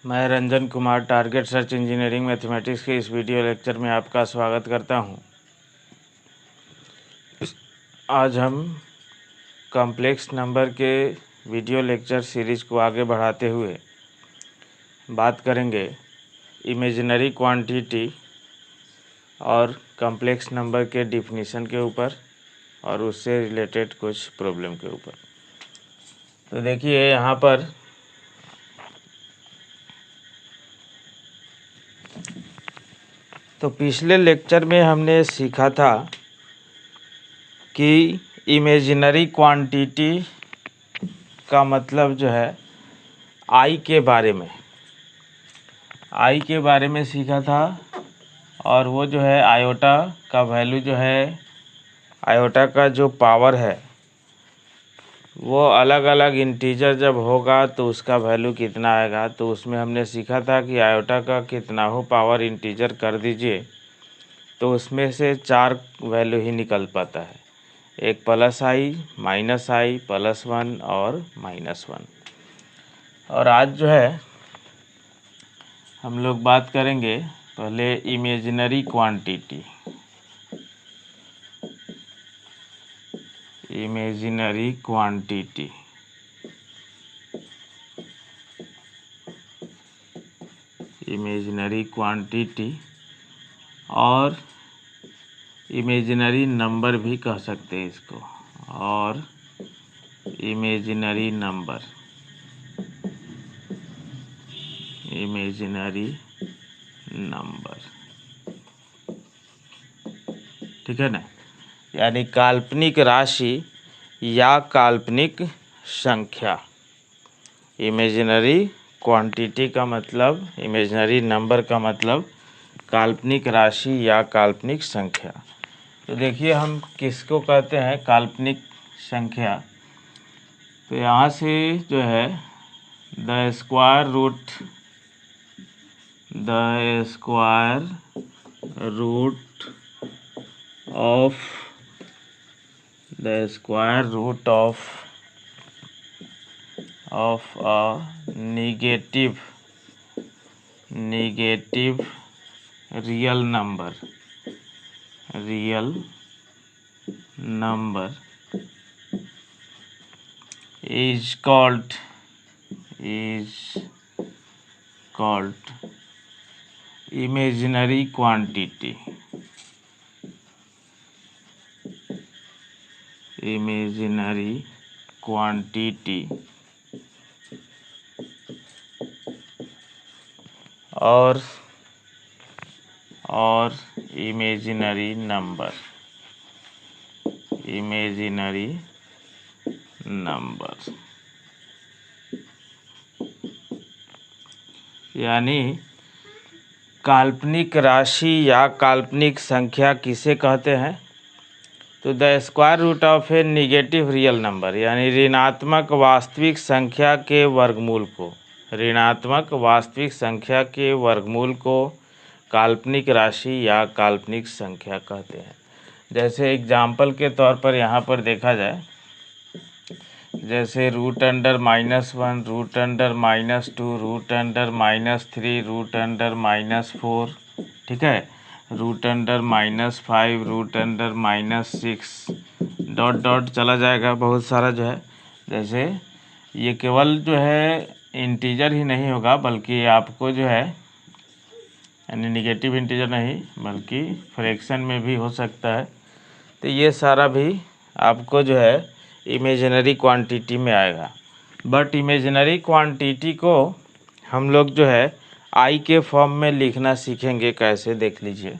मैं Ranjan Kumar target search engineering mathematics के इस वीडियो लेक्चर में आपका स्वागत करता हूं। आज हम कॉम्प्लेक्स नंबर के वीडियो लेक्चर सीरीज़ को आगे बढ़ाते हुए बात करेंगे इमेजिनरी क्वांटिटी और कॉम्प्लेक्स नंबर के डिफिनीशन के ऊपर और उससे रिलेटेड कुछ प्रॉब्लम के ऊपर। तो देखिए यहाँ पर तो पिछले लेक्चर में हमने सीखा था कि इमेजिनरी क्वांटिटी का मतलब जो है आई के बारे में सीखा था। और वो जो है आयोटा का वैल्यू जो है, आयोटा का जो पावर है वो अलग अलग इंटीजर जब होगा तो उसका वैल्यू कितना आएगा। तो उसमें हमने सीखा था कि आयोटा का कितना हो पावर इंटीजर कर दीजिए तो उसमें से 4 वैल्यू ही निकल पाता है, एक +i, -i, +1 और -1। और आज जो है हम लोग बात करेंगे पहले इमेजिनरी क्वांटिटी। इमेजिनरी क्वांटिटी और इमेजिनरी नंबर भी कह सकते हैं इसको, और इमेजिनरी नंबर, ठीक है ना। यानी काल्पनिक राशि या काल्पनिक संख्या। इमेजिनरी क्वांटिटी का मतलब, इमेजिनरी नंबर का मतलब काल्पनिक राशि या काल्पनिक संख्या। तो देखिए हम किसको कहते हैं काल्पनिक संख्या। तो यहाँ से जो है the square root of a negative real number is called imaginary quantity। और इमेजिनरी नंबर, यानी काल्पनिक राशि या काल्पनिक संख्या किसे कहते हैं। तो the square root of a negative real number, यानी ऋणात्मक वास्तविक संख्या के वर्गमूल को काल्पनिक राशि या काल्पनिक संख्या कहते हैं। जैसे एग्जाम्पल के तौर पर यहाँ पर देखा जाए, जैसे √(-1), √(-2), √(-3), √(-4), ठीक है, √(-5), √(-6) ... चला जाएगा बहुत सारा जो है। जैसे ये केवल जो है इंटीजर ही नहीं होगा बल्कि आपको जो है, यानी निगेटिव इंटीजर नहीं बल्कि फ्रैक्शन में भी हो सकता है। तो ये सारा भी आपको जो है इमेजिनरी क्वांटिटी में आएगा। बट इमेजिनरी क्वांटिटी को हम लोग जो है आई के फॉर्म में लिखना सीखेंगे। कैसे, देख लीजिए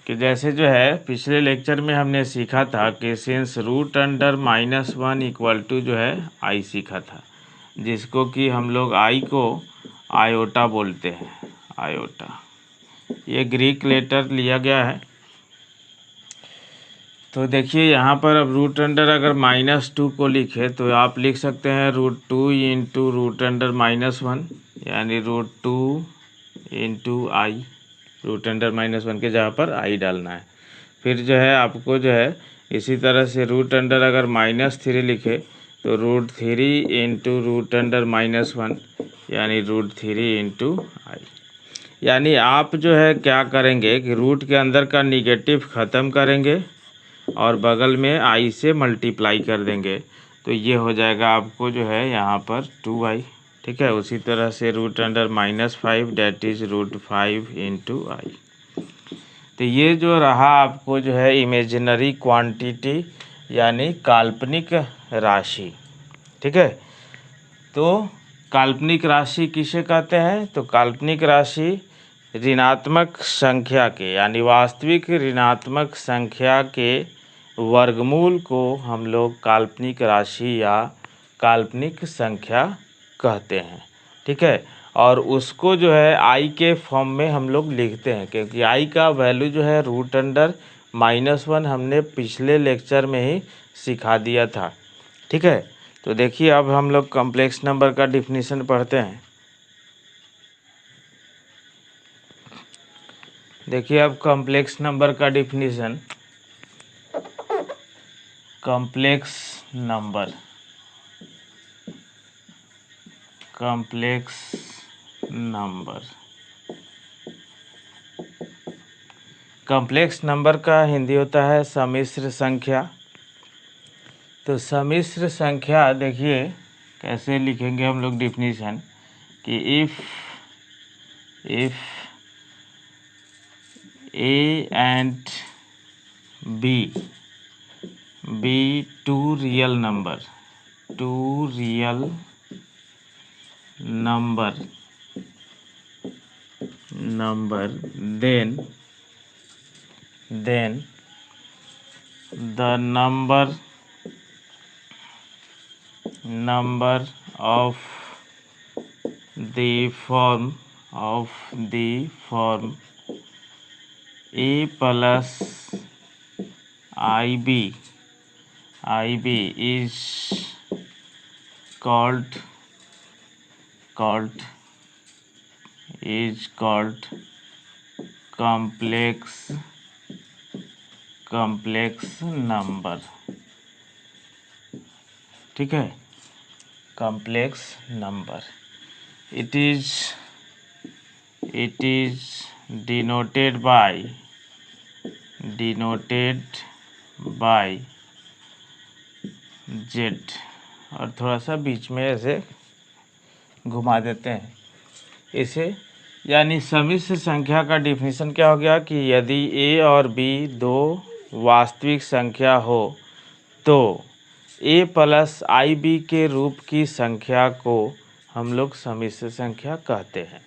कि जैसे जो है पिछले लेक्चर में हमने सीखा था कि सिंस √(-1) इक्वल टू जो है आई सीखा था, जिसको कि हम लोग आई को आयोटा बोलते हैं। आयोटा ये ग्रीक लेटर लिया गया है। तो देखिए यहाँ पर अब √() अगर -2 को लिखे तो आप लिख सकते हैं √2 × √(-1), यानी √2 × i। √(-1) के जगह पर i डालना है। फिर जो है आपको जो है इसी तरह से √() अगर -3 लिखे तो √3 × √(-1), यानी √3 × i। यानी आप जो है क्या करेंगे कि रूट के अंदर का निगेटिव ख़त्म करेंगे और बगल में i से मल्टीप्लाई कर देंगे, तो ये हो जाएगा आपको जो है यहाँ पर 2i। ठीक है, उसी तरह से √5 डेट इज़ √5 × i। तो ये जो रहा आपको जो है इमेजिनरी क्वांटिटी यानी काल्पनिक राशि। ठीक है, तो काल्पनिक राशि किसे कहते हैं? तो काल्पनिक राशि ऋणात्मक संख्या के यानी वास्तविक ऋणात्मक संख्या के वर्गमूल को हम लोग काल्पनिक राशि या काल्पनिक संख्या कहते हैं। ठीक है, और उसको जो है i के फॉर्म में हम लोग लिखते हैं, क्योंकि i का वैल्यू जो है √−1 हमने पिछले लेक्चर में ही सिखा दिया था। ठीक है, तो देखिए अब हम लोग कॉम्प्लेक्स नंबर का डिफिनीशन पढ़ते हैं। देखिए अब कॉम्प्लेक्स नंबर का definition, complex number, complex number, complex number का हिंदी होता है सम्मिश्र संख्या। तो सम्मिश्र संख्या देखिए कैसे लिखेंगे हम लोग डिफिनीशन कि if A and B be two real number, then the number of the form A plus IB is called complex number। ठीक है, complex number it is denoted by Z। और थोड़ा सा बीच में ऐसे घुमा देते हैं इसे, यानी सम्मिश्र संख्या का डिफिनीशन क्या हो गया कि यदि a और b दो वास्तविक संख्या हो तो a प्लस IB के रूप की संख्या को हम लोग सम्मिश्र संख्या कहते हैं।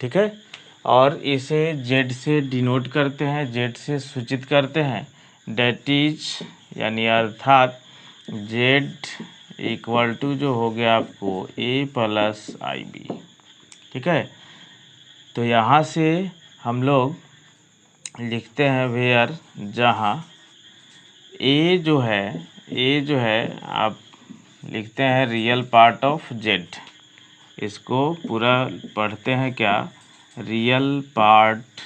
ठीक है, और इसे Z से डिनोट करते हैं, Z से सूचित करते हैं, डेट इज यानी अर्थात Z इक्वल टू जो हो गया आपको A प्लस IB। ठीक है, तो यहाँ से हम लोग लिखते हैं वेयर, जहाँ A जो है आप लिखते हैं रियल पार्ट ऑफ Z। इसको पूरा पढ़ते हैं क्या, रियल पार्ट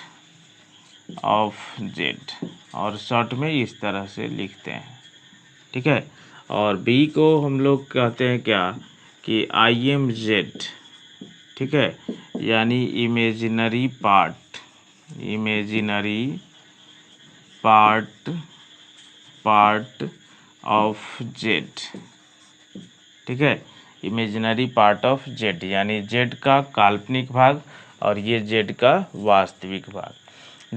ऑफ Z, और शॉर्ट में इस तरह से लिखते हैं। ठीक है, और B को हम लोग कहते हैं क्या कि IMZ। ठीक है, यानी इमेजिनरी पार्ट ऑफ Z। ठीक है, इमेजिनरी पार्ट ऑफ Z यानी Z का काल्पनिक भाग और ये Z का वास्तविक भाग।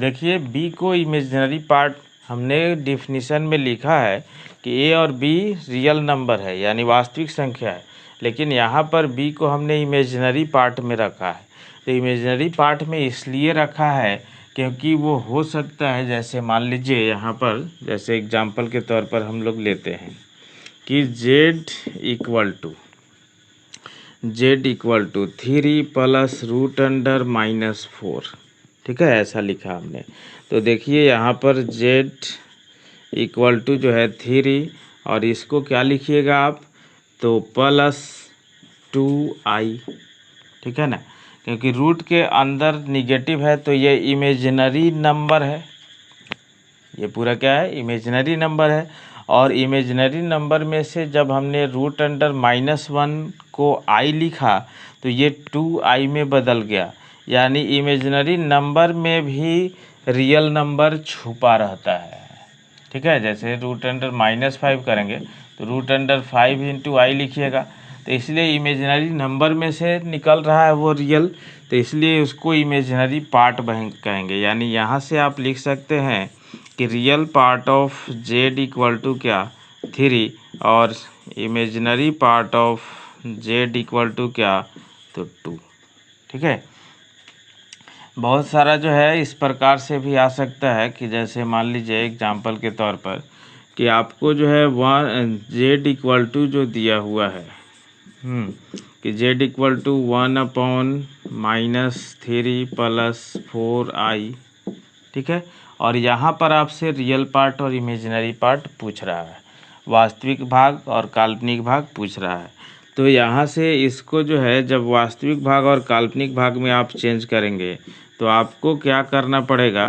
देखिए B को इमेजिनरी पार्ट हमने डिफिनीशन में लिखा है कि A और B रियल नंबर है यानी वास्तविक संख्या है, लेकिन यहाँ पर B को हमने इमेजिनरी पार्ट में रखा है। तो इमेजिनरी पार्ट में इसलिए रखा है क्योंकि वो हो सकता है, जैसे मान लीजिए यहाँ पर जैसे एग्जांपल के तौर पर हम लोग लेते हैं कि Z इक्वल टू 3 प्लस √4। ठीक है, ऐसा लिखा हमने। तो देखिए यहाँ पर Z इक्वल टू जो है 3 और इसको क्या लिखिएगा आप, तो प्लस 2i। ठीक है ना, क्योंकि रूट के अंदर निगेटिव है तो ये इमेजिनरी नंबर है, ये पूरा क्या है, इमेजिनरी नंबर है। और इमेजिनरी नंबर में से जब हमने रूट अंडर -1 को i लिखा तो ये 2i में बदल गया, यानी इमेजिनरी नंबर में भी रियल नंबर छुपा रहता है। ठीक है, जैसे रूट अंडर -5 करेंगे तो रूट अंडर 5 इंटू आई लिखिएगा, तो इसलिए इमेजिनरी नंबर में से निकल रहा है वो रियल, तो इसलिए उसको इमेजिनरी पार्ट कहेंगे। यानी यहाँ से आप लिख सकते हैं कि real part of Z equal to क्या 3 और imaginary part of Z equal to क्या तो 2। ठीक है, बहुत सारा जो है इस प्रकार से भी आ सकता है कि जैसे मान लीजिए एग्जांपल के तौर पर कि आपको जो है जेड इक्वल टू जो दिया हुआ है कि जेड इक्वल टू 1/-3 + 4i। ठीक है, और यहाँ पर आपसे रियल पार्ट और इमेजिनरी पार्ट पूछ रहा है, वास्तविक भाग और काल्पनिक भाग पूछ रहा है। तो यहाँ से इसको जो है जब वास्तविक भाग और काल्पनिक भाग में आप चेंज करेंगे तो आपको क्या करना पड़ेगा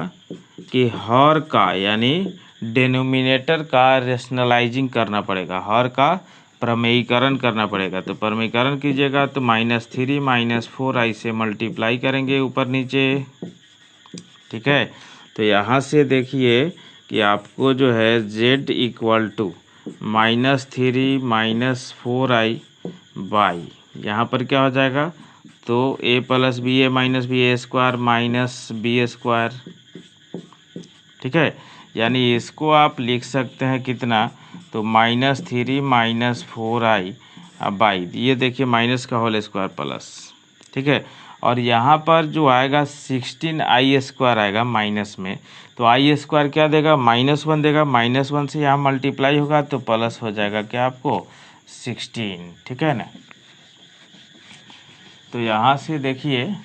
कि हर का यानी डेनोमिनेटर का रेशनलाइजिंग करना पड़ेगा, हर का प्रमेयीकरण करना पड़ेगा। तो प्रमेयीकरण कीजिएगा तो -3 - 4i से मल्टीप्लाई करेंगे ऊपर नीचे। ठीक है, तो यहाँ से देखिए कि आपको जो है z equal to -3 - 4i by यहाँ पर क्या हो जाएगा तो a + ba - ba² - b²। ठीक है, यानी इसको आप लिख सकते हैं कितना तो -3 - 4i बाई, ये देखिए -² प्लस। ठीक है, और यहाँ पर जो आएगा 16i² आएगा माइनस में, तो i² क्या देगा -1 देगा, -1 से यहाँ मल्टीप्लाई होगा तो प्लस हो जाएगा क्या आपको 16। ठीक है ना, तो यहाँ से देखिए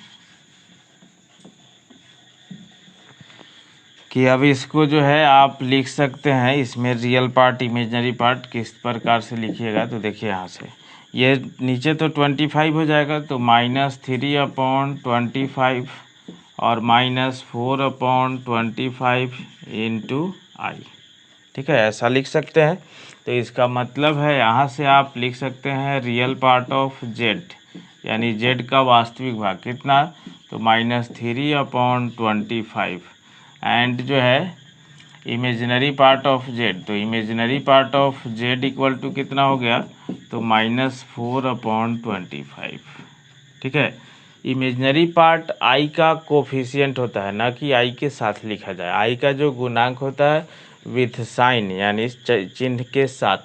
कि अब इसको जो है आप लिख सकते हैं, इसमें रियल पार्ट इमेजिनरी पार्ट किस प्रकार से लिखिएगा। तो देखिए यहाँ से ये नीचे तो 25 हो जाएगा, तो -3/25 और -4/25 इंटू आई। ठीक है, ऐसा लिख सकते हैं। तो इसका मतलब है यहाँ से आप लिख सकते हैं रियल पार्ट ऑफ जेड, यानी जेड का वास्तविक भाग कितना तो -3/25 एंड जो है इमेजिनरी पार्ट ऑफ जेड, तो imaginary part of Z equal to कितना हो गया तो -4/25। ठीक है, इमेजिनरी पार्ट आई का कोफिशिएंट होता है, ना कि आई के साथ लिखा जाए। आई का जो गुणांक होता है विथ साइन यानी चिन्ह के साथ,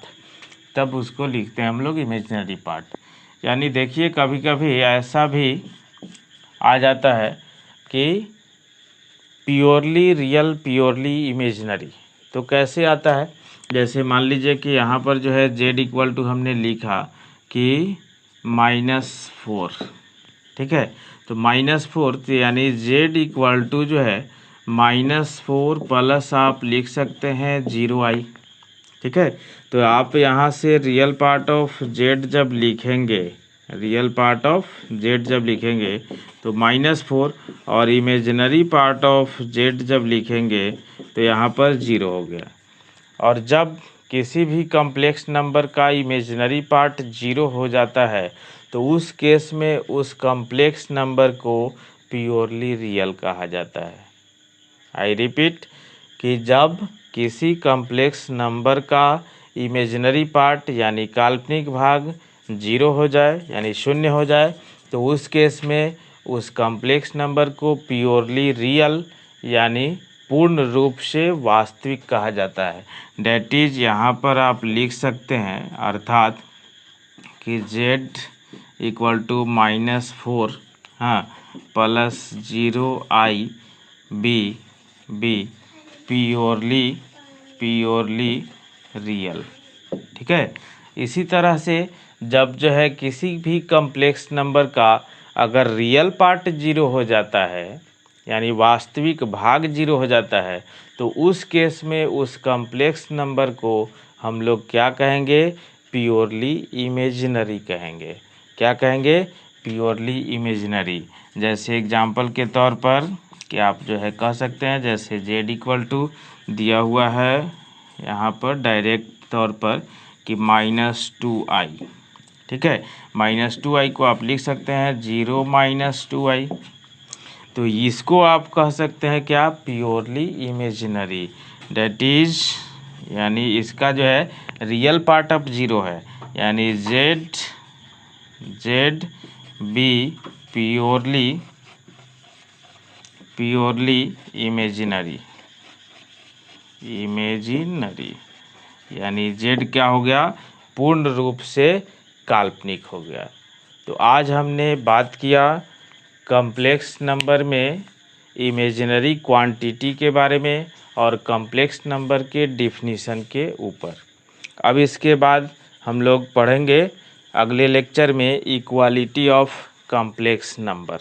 तब उसको लिखते हैं हम लोग इमेजिनरी पार्ट। यानी देखिए कभी कभी ऐसा भी आ जाता है कि प्योरली रियल प्योरली इमेजिनरी, तो कैसे आता है जैसे मान लीजिए कि यहाँ पर जो है जेड इक्वल टू हमने लिखा कि -4। ठीक है, तो -4 तो यानी जेड इक्वल टू जो है -4 प्लस आप लिख सकते हैं 0i। ठीक है, तो आप यहाँ से रियल पार्ट ऑफ जेड जब लिखेंगे, रियल पार्ट ऑफ जेड जब लिखेंगे तो -4 और इमेजिनरी पार्ट ऑफ जेड जब लिखेंगे तो यहाँ पर 0 हो गया। और जब किसी भी कॉम्प्लेक्स नंबर का इमेजिनरी पार्ट 0 हो जाता है तो उस केस में उस कॉम्प्लेक्स नंबर को प्योरली रियल कहा जाता है। आई रिपीट कि जब किसी कॉम्प्लेक्स नंबर का इमेजिनरी पार्ट यानी काल्पनिक भाग 0 हो जाए यानी 0 हो जाए तो उस केस में उस कॉम्प्लेक्स नंबर को प्योरली रियल यानी पूर्ण रूप से वास्तविक कहा जाता है। डैट इज यहाँ पर आप लिख सकते हैं अर्थात कि z इक्वल टू -4 हाँ plus 0i B purely real. ठीक है, इसी तरह से जब जो है किसी भी कॉम्प्लेक्स नंबर का अगर रियल पार्ट 0 हो जाता है यानी वास्तविक भाग 0 हो जाता है तो उस केस में उस कॉम्प्लेक्स नंबर को हम लोग क्या कहेंगे प्योरली इमेजिनरी कहेंगे। क्या कहेंगे प्योरली इमेजिनरी। जैसे एग्जांपल के तौर पर कि आप जो है कह सकते हैं जैसे जेड इक्वल टू दिया हुआ है यहाँ पर डायरेक्ट तौर पर कि -2i, ठीक है। -2i को आप लिख सकते हैं 0 - 2i। तो इसको आप कह सकते हैं क्या, प्योरली इमेजिनरी, डेट इज, यानी इसका जो है रियल पार्ट ऑफ ज़ीरो है, यानी जेड बी प्योरली इमेजिनरी, यानी जेड क्या हो गया, पूर्ण रूप से काल्पनिक हो गया। तो आज हमने बात किया कॉम्प्लेक्स नंबर में इमेजिनरी क्वांटिटी के बारे में और कॉम्प्लेक्स नंबर के डिफिनीशन के ऊपर। अब इसके बाद हम लोग पढ़ेंगे अगले लेक्चर में इक्वालिटी ऑफ कॉम्प्लेक्स नंबर।